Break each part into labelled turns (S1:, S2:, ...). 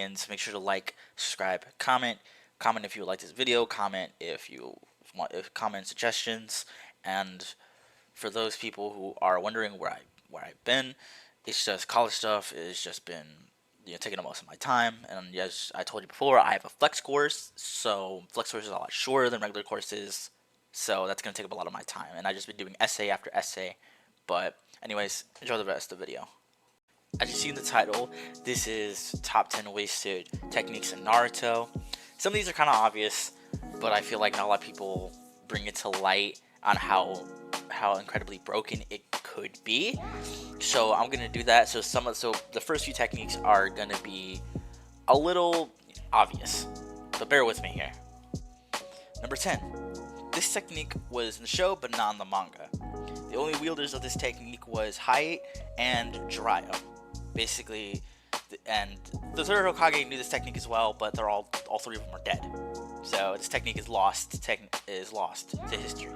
S1: begins, make sure to like, subscribe, comment if you like this video, comment if you comment suggestions, and for those people who are wondering where I've been, it's just college stuff. It's just been taking up most of my time. And yes, I told you before, I have a flex course, so flex course is a lot shorter than regular courses, so that's gonna take up a lot of my time. And I just been doing essay after essay. But anyways, enjoy the rest of the video. As you see in the title, this is top 10 wasted techniques in Naruto. Some of these are kind of obvious, but I feel like not a lot of people bring it to light on how incredibly broken it could be. So I'm gonna do that. So the first few techniques are gonna be a little obvious, but bear with me here. Number 10. This technique was in the show, but not in the manga. The only wielders of this technique was Hayate and Jiraiya. Basically, and the third Hokage knew this technique as well, but all three of them are dead. So this technique is lost to history.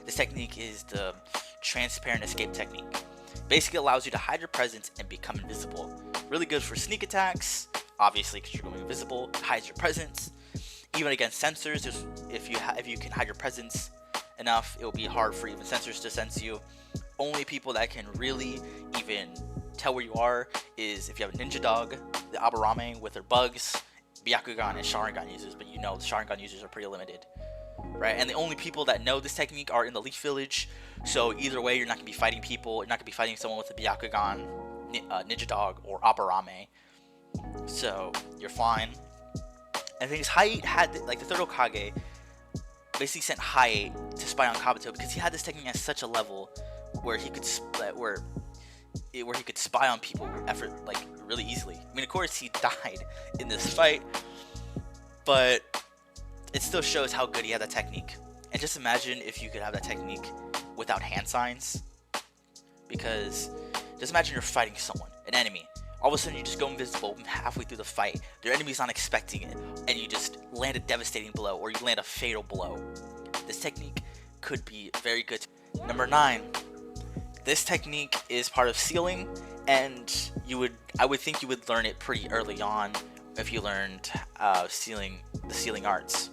S1: This technique is the transparent escape technique. Basically allows you to hide your presence and become invisible. Really good for sneak attacks, obviously because you're going invisible. It hides your presence. Even against sensors, if you can hide your presence enough, it will be hard for even sensors to sense you. Only people that can really even tell where you are is if you have a ninja dog, the Aburame with their bugs, Byakugan and Sharingan users, but the Sharingan users are pretty limited, right? And the only people that know this technique are in the Leaf Village, so either way you're not going to be fighting people, you're not going to be fighting someone with a Byakugan, ninja dog, or Aburame, so you're fine. And the thing is, Hayate had, the third Hokage basically sent Hayate to spy on Kabuto because he had this technique at such a level where he could spy on people really easily. I mean, of course he died in this fight, but it still shows how good he had that technique. And just imagine if you could have that technique without hand signs, because just imagine you're fighting someone, an enemy. All of a sudden you just go invisible halfway through the fight. Their enemy's not expecting it, and you just land a devastating blow, or you land a fatal blow. This technique could be very good. Number 9. This technique is part of sealing, and I would think you would learn it pretty early on if you learned the sealing arts.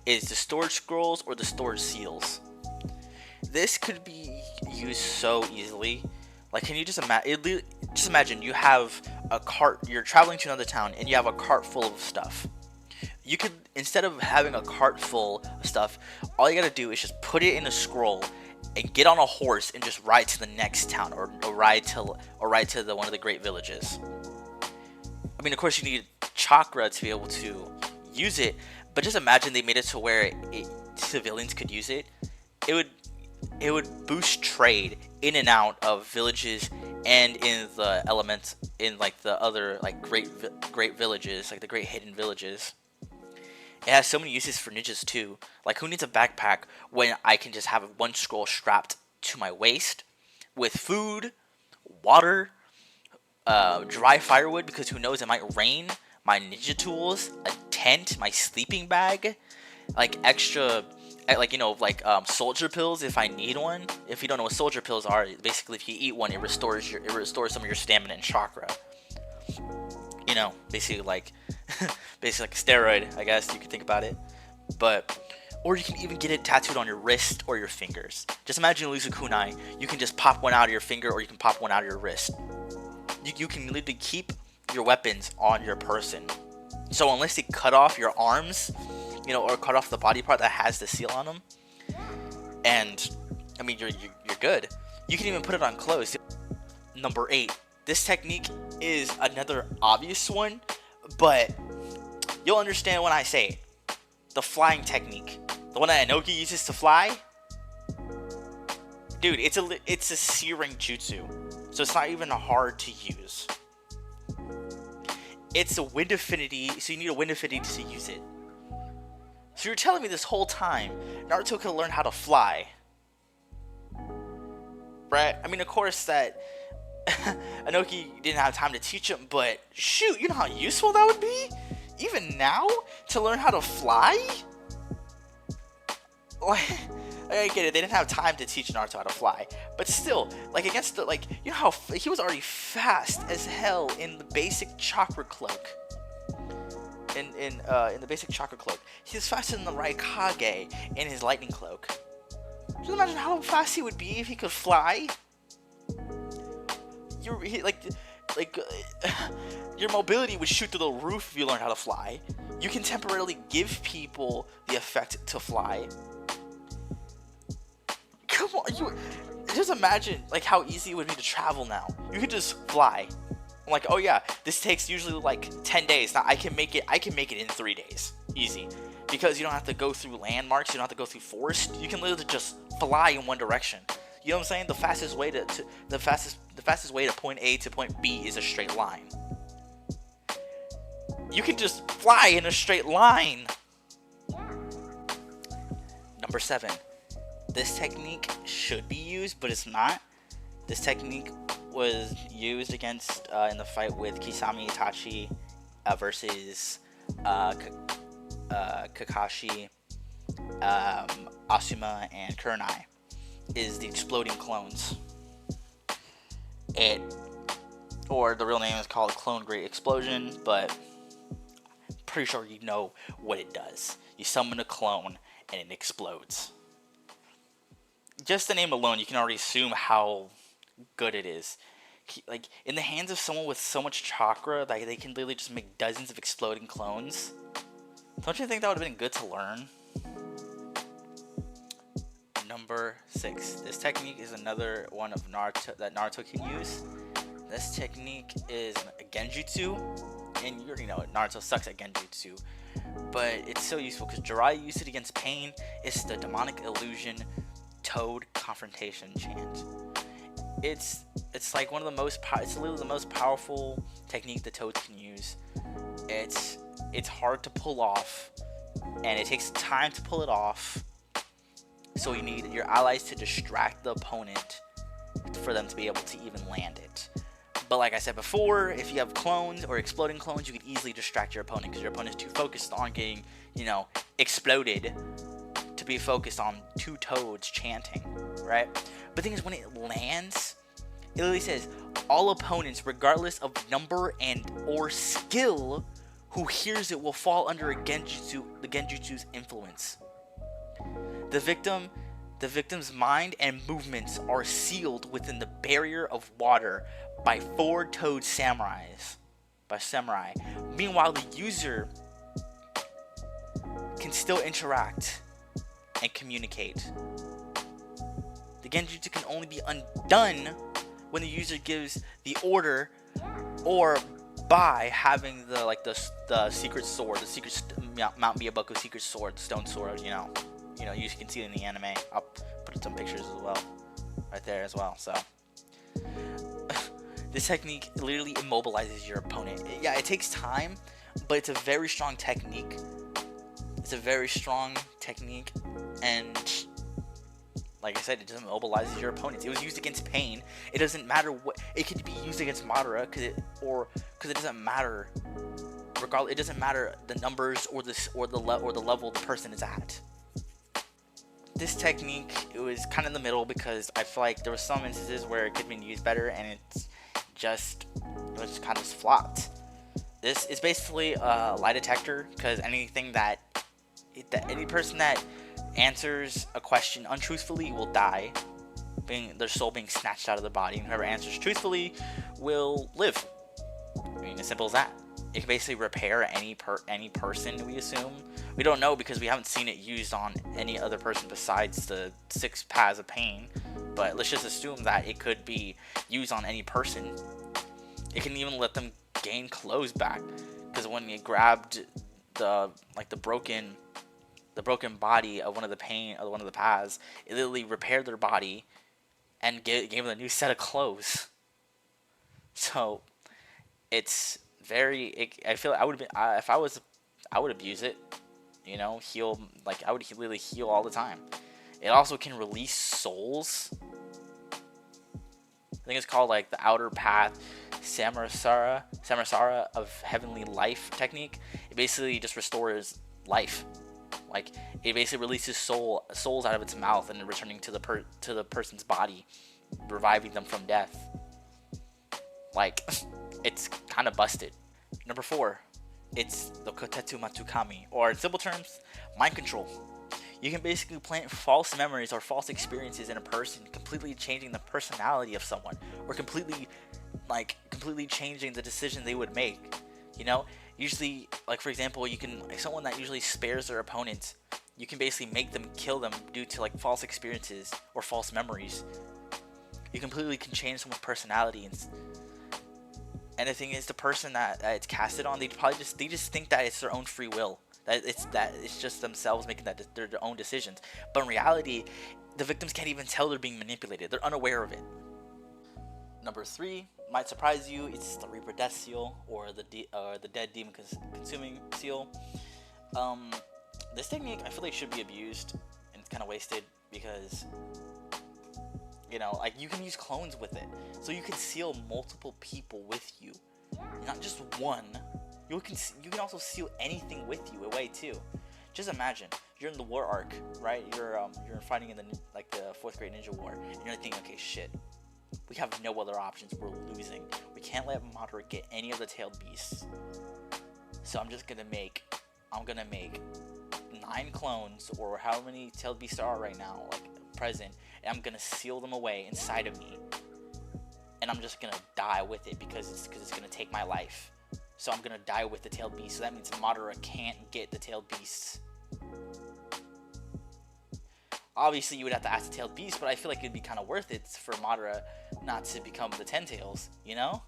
S1: Is the storage scrolls or the storage seals. This could be used so easily. Like, can you just imagine you have a cart, you're traveling to another town, and you have a cart full of stuff. You could, instead of having a cart full of stuff, all you gotta do is just put it in a scroll and get on a horse and just ride to the next town, or ride to one of the great villages. I mean, of course you need chakra to be able to use it, but just imagine they made it to where civilians could use it. It would boost trade in and out of villages and in the elements, in the other great villages, like the great hidden villages. It has so many uses for ninjas too. Like, who needs a backpack when I can just have one scroll strapped to my waist with food, water, dry firewood, because who knows, it might rain, my ninja tools, a tent, my sleeping bag, extra, soldier pills if I need one. If you don't know what soldier pills are, basically if you eat one, it restores some of your stamina and chakra. Basically like a steroid, I guess you could think about it. Or you can even get it tattooed on your wrist or your fingers. Just imagine you lose a kunai, you can just pop one out of your finger, or you can pop one out of your wrist. You can literally keep your weapons on your person. So unless they cut off your arms, or cut off the body part that has the seal on them, and I mean, you're good. You can even put it on clothes. Number 8. This technique is another obvious one, but you'll understand when I say it. The flying technique, the one that Inoki uses to fly. Dude, it's a searing jutsu, so it's not even hard to use. It's a wind affinity, so you need a wind affinity to use it. So you're telling me this whole time Naruto could learn how to fly, right? I mean, of course that Inoki didn't have time to teach him, but shoot, you know how useful that would be? Even now, to learn how to fly? I get it, they didn't have time to teach Naruto how to fly, but still, against the, how he was already fast as hell in the basic chakra cloak. in the basic chakra cloak. He's faster than the Raikage in his lightning cloak. Just imagine how fast he would be if he could fly. Like your mobility would shoot through the roof if you learned how to fly. You can temporarily give people the effect to fly. Come on, just imagine like how easy it would be to travel now. You could just fly. I'm like, oh yeah, this takes usually like 10 days. Now I can make it in 3 days. Easy. Because you don't have to go through landmarks, you don't have to go through forest. You can literally just fly in one direction. You know what I'm saying? The fastest way to point A to point B is a straight line. You can just fly in a straight line. Number 7. This technique should be used, but it's not. This technique was used against in the fight with Kisame Itachi versus Kakashi, Asuma, and Kurenai. Is the exploding clones. Or the real name is called Clone Great Explosion, but I'm pretty sure you know what it does. You summon a clone and it explodes. Just the name alone, you can already assume how good it is. Like, in the hands of someone with so much chakra that they can literally just make dozens of exploding clones. Don't you think that would have been good to learn? Number 6. This technique is another one of Naruto that Naruto can use. This technique is a Genjutsu, and you already know it, Naruto sucks at Genjutsu, but it's so useful because Jiraiya used it against Pain. It's the demonic illusion Toad confrontation chant. It's like one of the most it's literally the most powerful technique the Toads can use. It's hard to pull off, and it takes time to pull it off. So you need your allies to distract the opponent for them to be able to even land it. But like I said before, if you have clones or exploding clones, you can easily distract your opponent because your opponent is too focused on getting, exploded to be focused on 2 toads chanting, right? But the thing is, when it lands, it literally says, all opponents, regardless of number and or skill, who hears it will fall under the Genjutsu's influence. The victim's mind and movements are sealed within the barrier of water by 4 toad samurai. Meanwhile, the user can still interact and communicate. The Genjutsu can only be undone when the user gives the order, or by having the secret sword, the secret Mount Miyabuku secret sword, the stone sword, you can see it in the anime. I'll put some pictures as well, right there as well. So, this technique literally immobilizes your opponent. Yeah, it takes time, but it's a very strong technique. And like I said, it just immobilizes your opponents. It was used against Pain. It doesn't matter what. It could be used against Madara because it doesn't matter. Regardless, it doesn't matter the numbers or the level the person is at. This technique, it was kind of in the middle because I feel like there were some instances where it could have been used better, and it was kind of flopped. This is basically a lie detector because any person that answers a question untruthfully will die, their soul being snatched out of the body, and whoever answers truthfully will live. I mean, as simple as that. It can basically repair any person, we assume. We don't know because we haven't seen it used on any other person besides the 6 paths of Pain. But let's just assume that it could be used on any person. It can even let them gain clothes back, because when it grabbed the broken body of one of the paths, it literally repaired their body and gave them a new set of clothes. So it's I feel like I would have been if I would abuse it, heal, I would literally heal all the time. It also can release souls. I think it's called the outer path Samsara of heavenly life technique. It basically just restores life. It basically releases souls out of its mouth and returning to the person's body, reviving them from death. It's kind of busted. Number 4, It's the Kotetsu Matsukami, or in simple terms, mind control. You can basically plant false memories or false experiences in a person, completely changing the personality of someone, or completely changing the decision they would make. You know, usually, like for example, you can like someone that usually spares their opponent, you can basically make them kill them due to like false experiences or false memories. You completely can change someone's personality, and the thing is, the person that it's casted on, they just think that it's their own free will, that it's just themselves making their own decisions. But in reality, the victims can't even tell they're being manipulated. They're unaware of it. Number three might surprise you. It's the Reaper Death Seal, or the Dead Demon Consuming Seal. Um, this technique I feel like should be abused, and it's kind of wasted because like you can use clones with it, so you can seal multiple people with you, not just one. You can also seal anything with you away too. Just imagine you're in the war arc, right? You're fighting in the fourth grade ninja war, and you're thinking, okay, shit, we have no other options. We're losing. We can't let Madara get any of the tailed beasts. So I'm gonna make 9 clones, or how many tailed beasts there are right now, like present, and I'm gonna seal them away inside of me, and I'm just gonna die with it because it's gonna take my life. So I'm gonna die with the tailed beast. So that means Madara can't get the tailed beasts. Obviously, you would have to ask the tailed beast, but I feel like it'd be kind of worth it for Madara not to become the 10 tails. You know?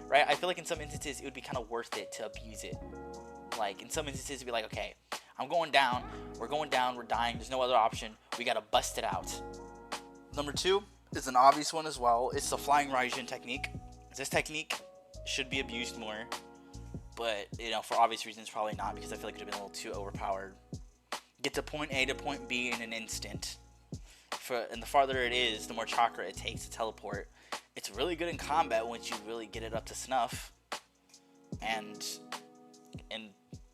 S1: Right? I feel like in some instances it would be kind of worth it to abuse it. Like in some instances, it'd be like, okay, I'm going down. We're going down. We're dying. There's no other option. We gotta bust it out. Number 2 is an obvious one as well. It's the Flying Raijin technique. This technique should be abused more, but for obvious reasons, probably not, because I feel like it would have been a little too overpowered. Get to point A to point B in an instant. And the farther it is, the more chakra it takes to teleport. It's really good in combat once you really get it up to snuff, and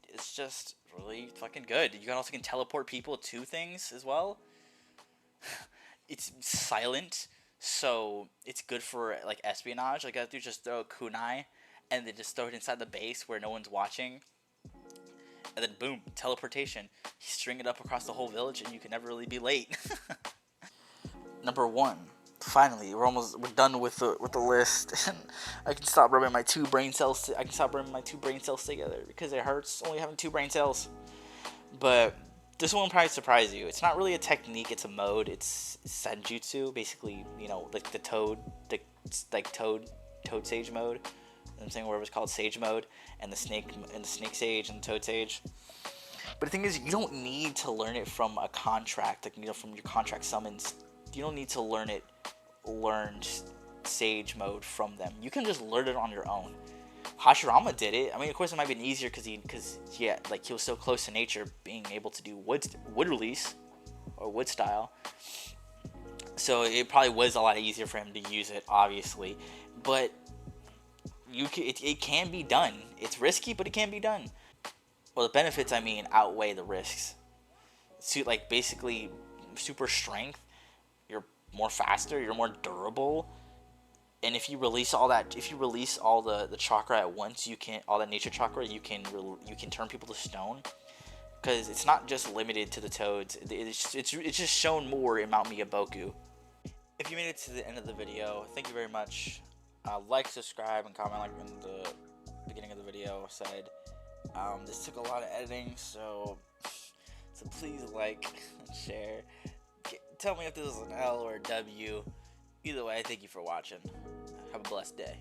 S1: it's just really fucking good. You also can teleport people to things as well. It's silent, so it's good for like espionage. Like, that dude just throw a kunai and then just throw it inside the base where no one's watching, and then boom, teleportation. You string it up across the whole village, and you can never really be late. Number 1. Finally, we're done with the list, and I can stop rubbing my two brain cells. I can stop rubbing my 2 brain cells together because it hurts only having 2 brain cells. But this one will probably surprise you. It's not really a technique, it's a mode. It's senjutsu, basically, like the toad sage mode. I'm saying, whatever it's called, sage mode, and the snake sage and the toad sage. But the thing is, you don't need to learn it from a contract, like from your contract summons. You don't need to learn sage mode from them. You can just learn it on your own. Hashirama did it. I mean, of course, it might have been easier because he was so close to nature, being able to do wood release or wood style. So it probably was a lot easier for him to use it, obviously. But it can be done. It's risky, but it can be done. Well, the benefits, outweigh the risks. So, like, basically, super strength. You're more faster. You're more durable. And if you release all the chakra at once, all that nature chakra, you can turn people to stone. Because it's not just limited to the toads. It's just shown more in Mount Miyaboku. If you made it to the end of the video, thank you very much. Like, subscribe, and comment like in the beginning of the video said. This took a lot of editing, so please like and share. Tell me if this is an L or a W. Either way, thank you for watching. Have a blessed day.